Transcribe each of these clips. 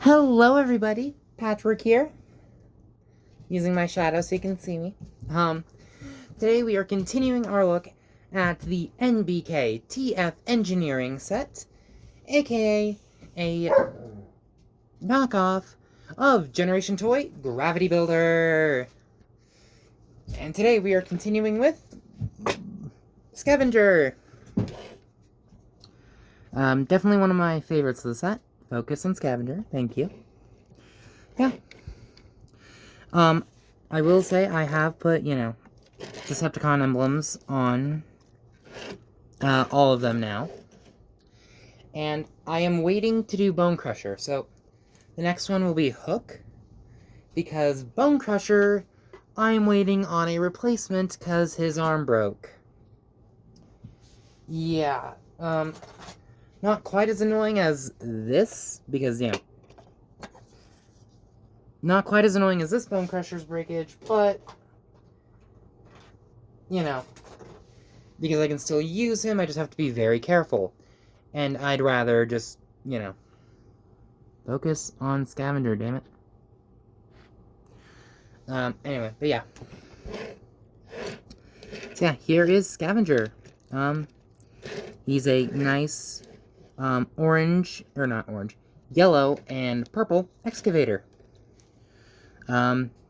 Hello everybody, Patchwork here, using my shadow so you can see me. Today we are continuing our look at the NBK TF Engineering set, aka a knockoff of Generation Toy Gravity Builder. And today we are continuing with Scavenger. Definitely one of my favorites of the set. Focus on Scavenger, thank you. Yeah. I will say I have put, Decepticon emblems on all of them now. And I am waiting to do Bone Crusher, so the next one will be Hook. Because Bone Crusher, I'm waiting on a replacement because his arm broke. Yeah, not quite as annoying as this, because, not quite as annoying as this Bone Crusher's breakage, but, because I can still use him, I just have to be very careful. And I'd rather just, focus on Scavenger, damn it. Anyway, but yeah. So yeah, here is Scavenger. He's a nice, yellow and purple excavator.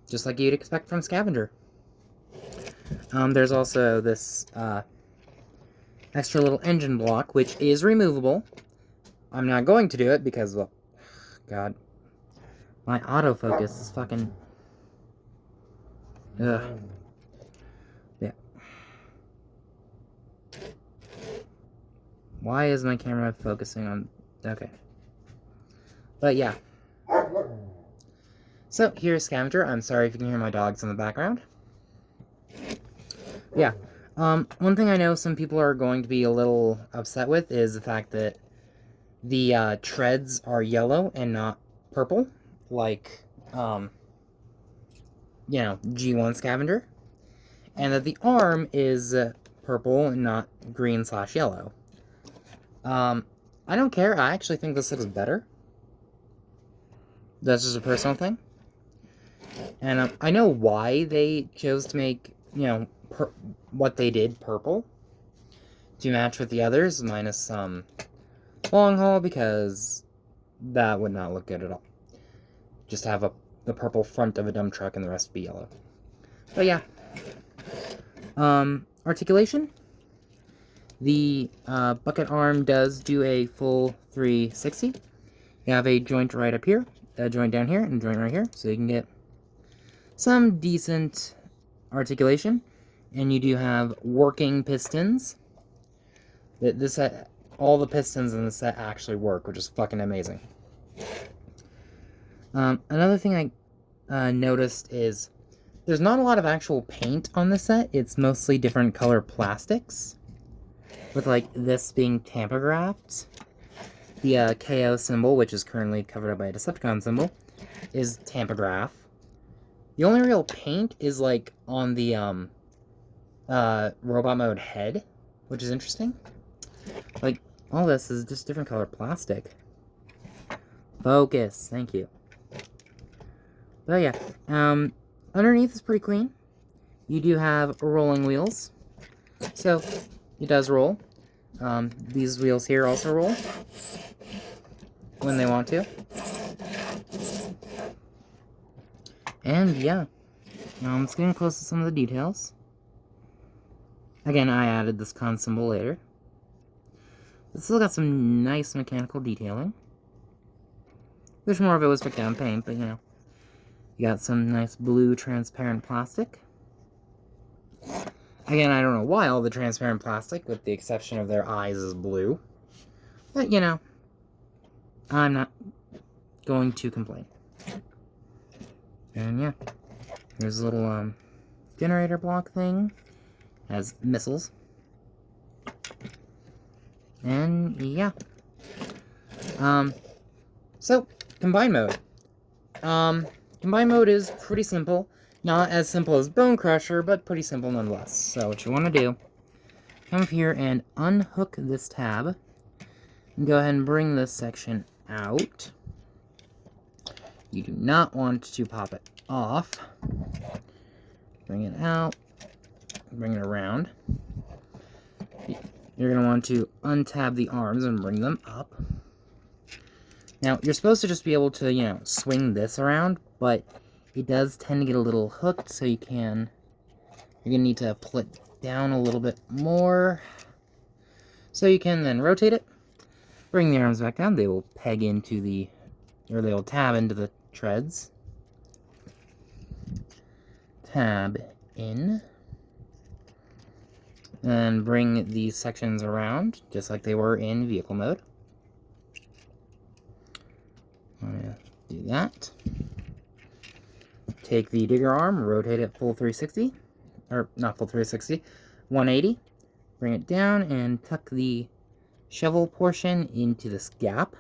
Just like you'd expect from Scavenger. There's also this, extra little engine block, which is removable. I'm not going to do it because, well, God. My autofocus is fucking... Ugh. Yeah. Why is my camera focusing on... Okay. But yeah. So, here's Scavenger. I'm sorry if you can hear my dogs in the background. Yeah. One thing I know some people are going to be a little upset with is the fact that the treads are yellow and not purple, like, G1 Scavenger. And that the arm is purple and not green/yellow. I don't care. I actually think this looks better. That's just a personal thing. And I know why they chose to make, what they did purple to match with the others, minus long haul, because that would not look good at all. Just have the purple front of a dump truck and the rest be yellow. But yeah. Articulation. The bucket arm does do a full 360. You have a joint right up here, a joint down here, and a joint right here, so you can get some decent articulation. And you do have working pistons. This set, all the pistons in the set actually work, which is fucking amazing. Another thing I noticed is there's not a lot of actual paint on this set. It's mostly different color plastics, with like this being tampographed. The KO symbol, which is currently covered up by a Decepticon symbol, is tampograph. The only real paint is like on the robot mode head, which is interesting. Like, all this is just different color plastic. Focus, thank you. But yeah, underneath is pretty clean. You do have rolling wheels, so it does roll. These wheels here also roll when they want to. And yeah, let's get close to some of the details. Again, I added this con symbol later. It's still got some nice mechanical detailing. Wish more of it was put down paint, but you got some nice blue transparent plastic. Again, I don't know why all the transparent plastic, with the exception of their eyes, is blue. But, I'm not going to complain. And yeah, there's a little generator block thing. Has missiles. And yeah. So, combine mode. Combine mode is pretty simple. Not as simple as Bone Crusher, but pretty simple nonetheless. So what you want to do, come up here and unhook this tab. And go ahead and bring this section out. You do not want to pop it off. Bring it out. Bring it around. You're going to want to untab the arms and bring them up. Now, you're supposed to just be able to, you know, swing this around, but it does tend to get a little hooked, so you're going to need to pull it down a little bit more. So you can then rotate it, bring the arms back down. They will peg into the, or they will tab into the treads. Tab in. And bring these sections around, just like they were in vehicle mode. I'm going to do that. Take the digger arm, rotate it full 360, or not full 360, 180. Bring it down and tuck the shovel portion into this gap.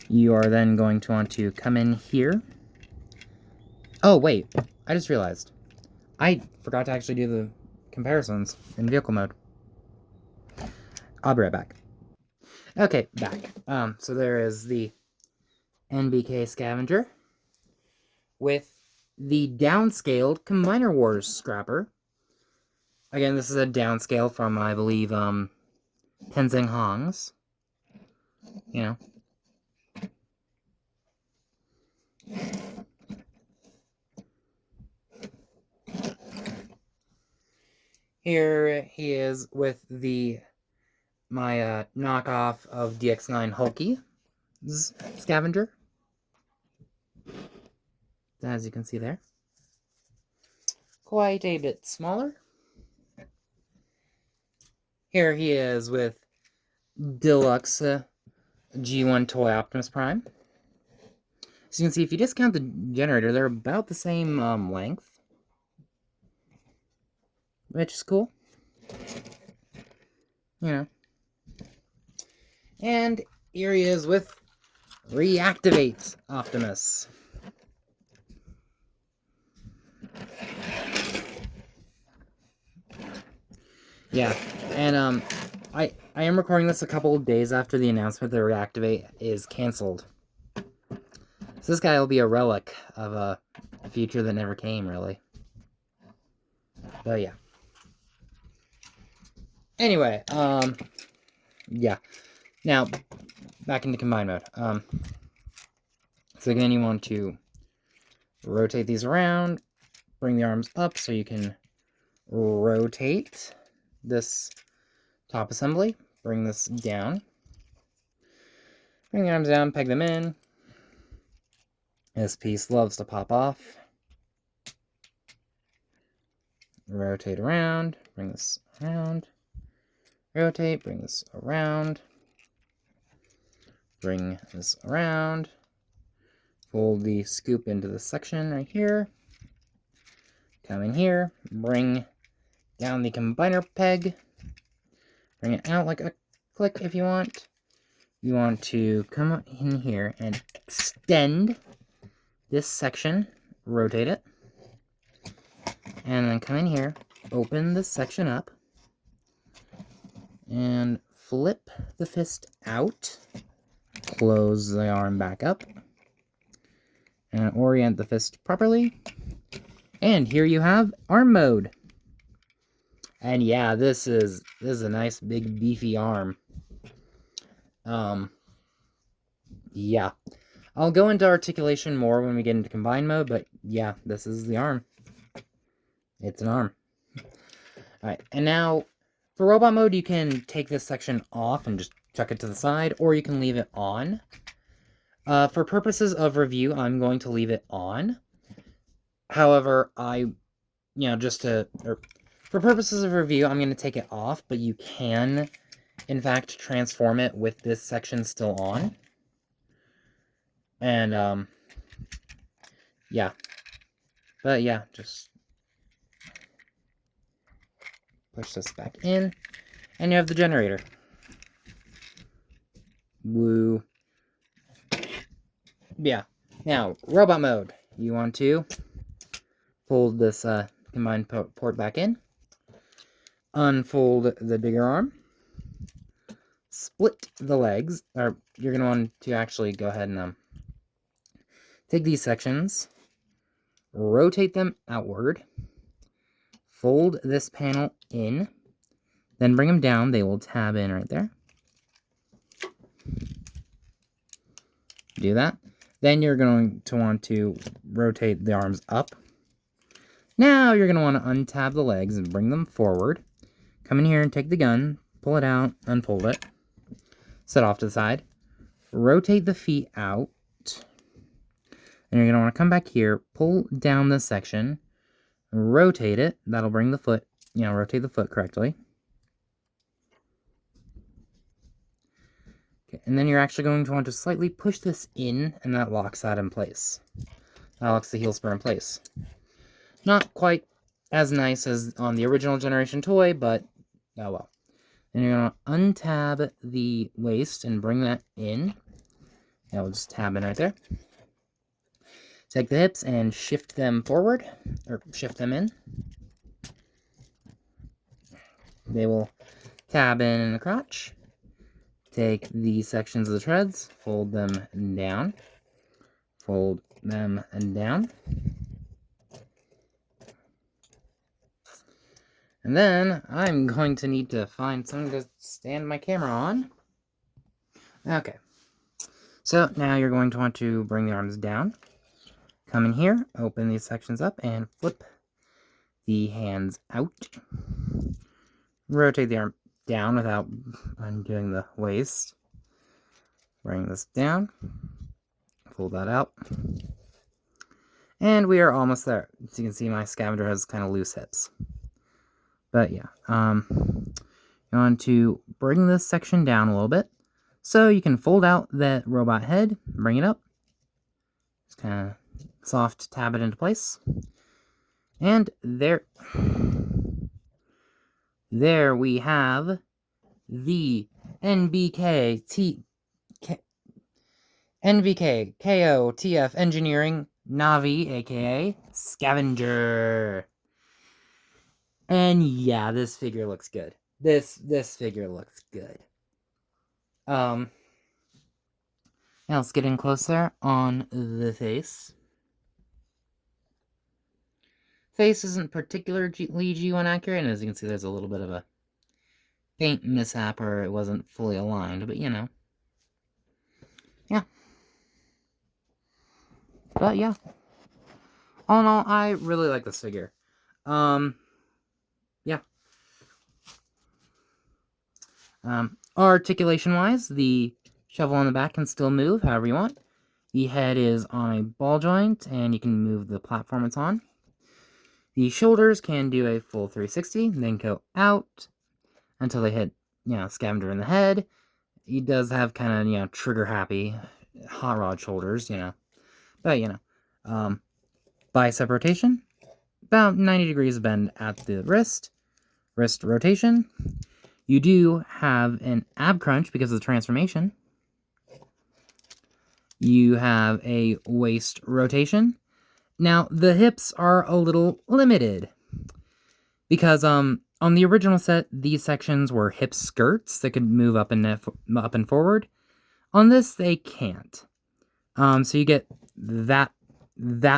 You are then going to want to come in here. Oh, wait, I just realized. I forgot to actually do the comparisons in vehicle mode. I'll be right back. Okay, back. So there is the NBK Scavenger with the downscaled Combiner Wars Scrapper. Again, this is a downscale from, I believe, Tenzing Hong's. You know. Here he is with my knockoff of DX9 Hulky's Scavenger. As you can see there. Quite a bit smaller. Here he is with Deluxe G1 Toy Optimus Prime. So you can see, if you discount the generator, they're about the same length. Which is cool. You know. And here he is with Reactivate Optimus. Yeah, and I am recording this a couple of days after the announcement that Reactivate is canceled. So this guy will be a relic of a future that never came, really. But yeah. Anyway, yeah. Now, back into combine mode. So again, you want to rotate these around, bring the arms up so you can rotate this top assembly, bring this down, bring the arms down, peg them in. This piece loves to pop off. Rotate around, bring this around, rotate, bring this around, bring this around, fold the scoop into the section right here, come in here, bring down the combiner peg, bring it out like a click if you want. You want to come in here and extend this section, rotate it, and then come in here, open this section up, and flip the fist out, close the arm back up, and orient the fist properly. And here you have arm mode. And yeah, this is a nice big beefy arm. Yeah. I'll go into articulation more when we get into combine mode, but yeah, this is the arm. It's an arm. Alright, and now for robot mode, you can take this section off and just chuck it to the side, or you can leave it on. For purposes of review, I'm going to leave it on. However, for purposes of review, I'm going to take it off, but you can, in fact, transform it with this section still on. And, yeah. But, yeah, just push this back in, and you have the generator. Woo. Yeah. Now, robot mode. You want to fold this combined port back in, unfold the digger arm, split the legs, or you're going to want to actually go ahead and Take these sections, rotate them outward, fold this panel in, then bring them down. They will tab in right there. Do that. Then you're going to want to rotate the arms up. Now you're going to want to untab the legs and bring them forward. Come in here and take the gun, pull it out, unfold it, set off to the side, rotate the feet out, and you're going to want to come back here, pull down this section, rotate it. That'll bring the foot, rotate the foot correctly. Okay, and then you're actually going to want to slightly push this in, and that locks that in place. That locks the heel spur in place. Not quite as nice as on the original generation toy, but oh well. And you're going to untab the waist and bring that in. Yeah, we'll just tab in right there. Take the hips and shift them forward, or shift them in. They will tab in the crotch. Take these sections of the treads, fold them down, fold them down. And then I'm going to need to find something to stand my camera on. Okay. So now you're going to want to bring the arms down. Come in here, open these sections up, and flip the hands out. Rotate the arm down without undoing the waist. Bring this down. Pull that out. And we are almost there. As you can see, my scavenger has kind of loose hips. But yeah, you want to bring this section down a little bit so you can fold out that robot head, bring it up. Just kind of soft tab it into place. And there we have the NBK KO TF Engineering NAJVI, aka Scavenger. And yeah, this figure looks good. This figure looks good. Now let's get in closer on the face. Face isn't particularly G1 accurate, and as you can see, there's a little bit of a paint mishap, or it wasn't fully aligned, but yeah. But yeah. All in all, I really like this figure. Yeah. Articulation-wise, the shovel on the back can still move however you want. The head is on a ball joint, and you can move the platform it's on. The shoulders can do a full 360, then go out until they hit, Scavenger in the head. He does have kind of, trigger-happy hot rod shoulders, But, bicep rotation, about 90 degrees bend at the wrist. Wrist rotation. You do have an ab crunch because of the transformation. You have a waist rotation. Now, the hips are a little limited because on the original set, these sections were hip skirts that could move up and forward. On this, they can't. So you get that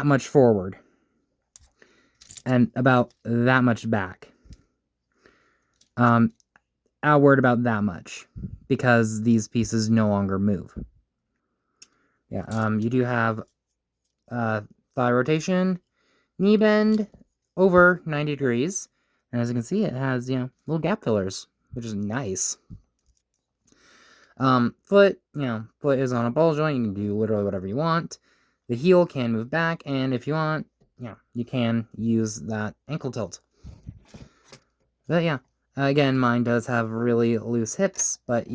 much forward and about that much back. Outward about that much because these pieces no longer move. Yeah, you do have thigh rotation, knee bend over 90 degrees, and as you can see, it has little gap fillers, which is nice. Foot, foot is on a ball joint. You can do literally whatever you want. The heel can move back, and if you want, you can use that ankle tilt. But yeah, again, mine does have really loose hips, but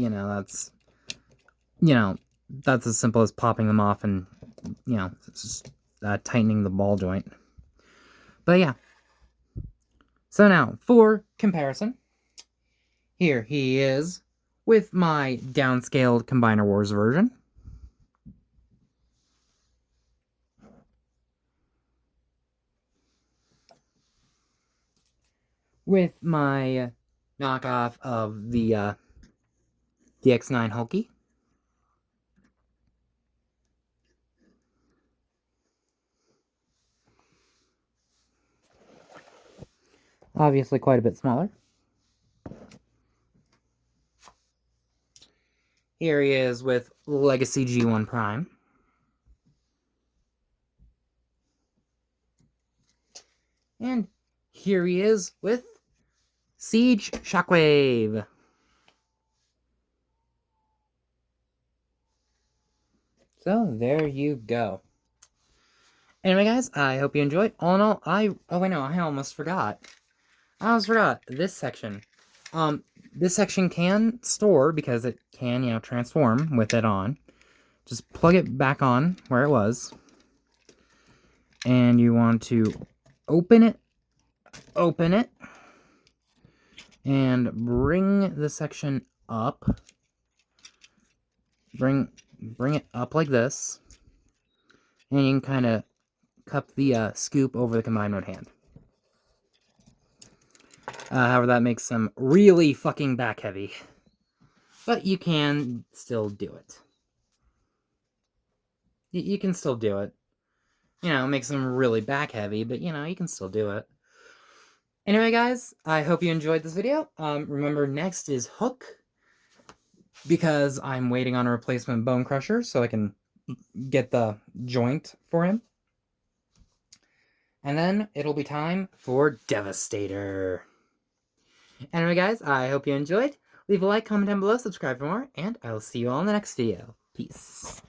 that's as simple as popping them off and just tightening the ball joint. But yeah. So now, for comparison, here he is with my downscaled Combiner Wars version. With my knockoff of the DX9 Hulky. Obviously quite a bit smaller. Here he is with Legacy G1 Prime. And here he is with Siege Shockwave. So there you go. Anyway, guys, I hope you enjoyed. All in all, I almost forgot. This section. This section can store, because it can, transform with it on. Just plug it back on where it was. And you want to open it, and bring the section up. Bring it up like this. And you can kind of cup the scoop over the combined mode hand. However, that makes them really fucking back heavy. But you can still do it. You can still do it. It makes them really back heavy, but you can still do it. Anyway, guys, I hope you enjoyed this video. Remember, next is Hook, because I'm waiting on a replacement Bone Crusher so I can get the joint for him. And then it'll be time for Devastator. Anyway, guys, I hope you enjoyed. Leave a like, comment down below, subscribe for more, and I will see you all in the next video. Peace.